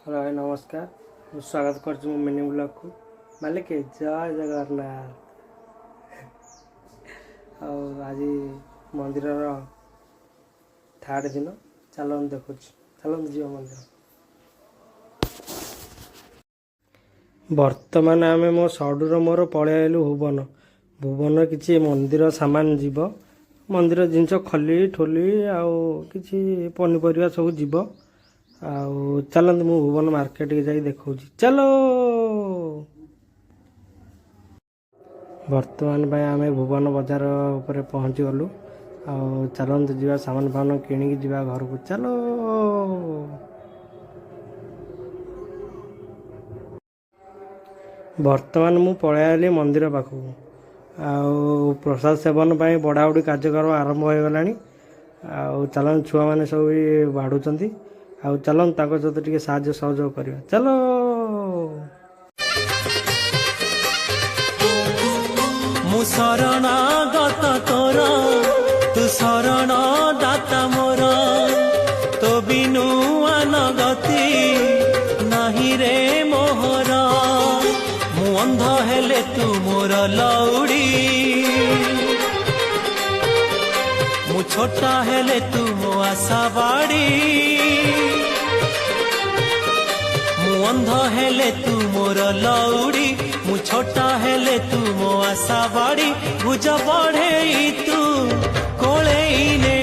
Hello भाई नमस्कार। स्वागत कर मिनी ब्लॉग को मालिक जय जगन्नाथ। आज मंदिर थर्ड दिन चलो देखु चलो जीव मंदिर। बर्तमान आम मो सडूर मोर पलि आलु भुवन भुवन किसी मंदिर सामान जीव मंदिर जिनस खली ठोली आउ किसी पनीपरिया सब जीव आउ चलते मु भुवन मार्केट के जाई देखौची चलो। वर्तमान भाई आम भुवन बजार उपर पहुँची गलु आउ चलते जीवा सामान फामान किणिकी जीवा घर को चलो। वर्तमान मु पळाइली मंदिर पाखु आउ प्रसाद सेवन पाई बड़ाबड़ी कार्यक्रम आरंभ हो गलानी आउ चलन छुआ माने सब बाढ़ुचंती आउ चलन ताको सहित टिके साहाय्य सहयोग करिया चलो। मु शरणागत तोर तू शरण दाता मोर तो बिनु अनगति नाही रे मोहर मु अंध हेले तू मोर लौड़ी मु छोटा हेले तू मो आशा बाड़ी मु अंध हेले तू मोर लौड़ी मु छोटा हेले तू मो आशा बाड़ी भुज बढ़े तू कोले ने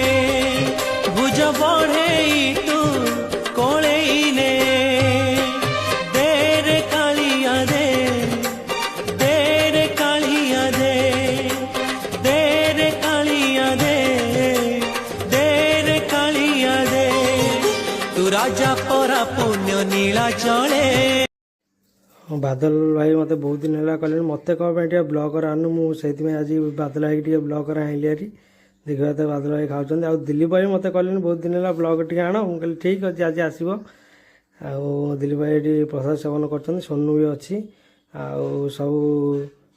भुज बढ़े तू कोले ने देर कालिया दे देर कालिया दे देर कालिया दे देर कालिया दे तू राजा परा पुण्य नीला चले। बादल भाई मते बहुत दिन है कहले मते कह ब्लॉगर आनु मुझे आज बादल भाई टे ब्लॉगर आइली हारी देखा तो बादल भाई खाऊँ आ दिलीप भाई मते कहले बहुत दिन है ब्लॉग टे आण मुझे ठीक अच्छे आज आसब आउ दिलीप भाई ये प्रसाद सेवन कर सोनू भी अच्छी आउ सब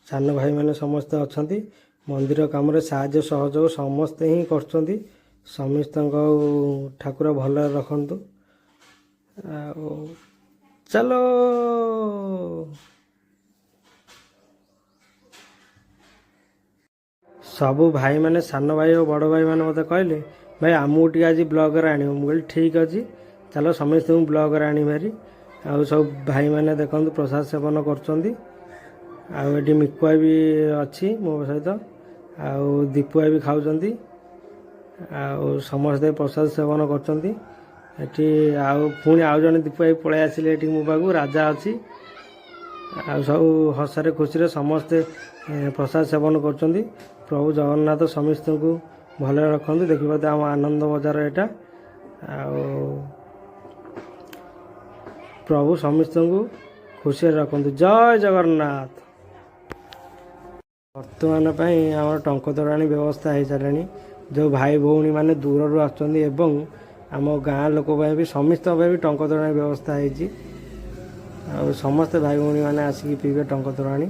सान भाई मैंने समस्ते अच्छा मंदिर कम साहाय्य सहयोग समस्ते ही कर समस्त ठाकुर भल रखु चलो। सबू भाई मैंने सान भाई और बड़ भाई मैंने मत कहले भाई आमको टी आज ब्लॉगर आण मुझे ठीक अच्छे चलो समस्त ब्लॉगर आनी भारी आउ सब भाई मैंने देखते प्रसाद सेवन कर मिकुआ भी अच्छी मो सहित आउ दीपुआ भी खाऊँ आउ समस्ते प्रसाद सेवन कर आउ पुणी आउ जन दीपुआ पलि आसिले मो पाक राजा अच्छी आउ सब हसरे खुशी समस्ते प्रसाद सेवन कर प्रभु जगन्नाथ समस्त को भल रखु देखिए आम आनंद बजार एटा प्रभु समस्त को खुशी रखु जय जगन्नाथ। वर्तमान आम टंक तोड़ाणी व्यवस्था हो सारे जो भाई भौणी मैंने दूर आम गाँ लोक भी समस्त भी टंक तोड़ाणी व्यवस्था हो समस्त भाई भौणी मैंने आसिक पीबे टंक तोड़ाणी।